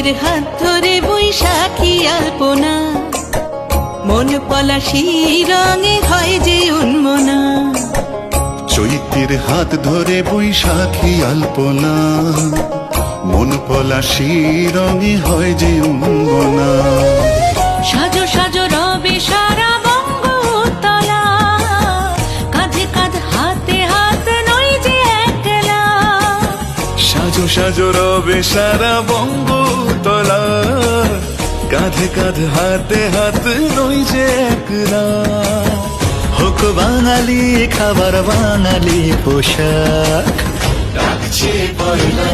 চৈত্রের হাত ধরে বৈশাখী আলপনা, মন পলাশি রঙে হয় যে উন্মনা। চৈত্রের হাত ধরে বৈশাখী আলপনা, মন পলাশি রঙে হয় যে উন্মনা। সাজো সাজো রবে সারা বঙ্গতলা, কাঁধে কাঁধ হাতে হাত নই যে একলা। সাজো সাজো রবে সারা বঙ্গতলা, কাঁধে কাঁধ হাতে হাত নই যে একলা। হোক বাঙালি খাবার বাঙালি পোশাক, ডাকছে পয়লা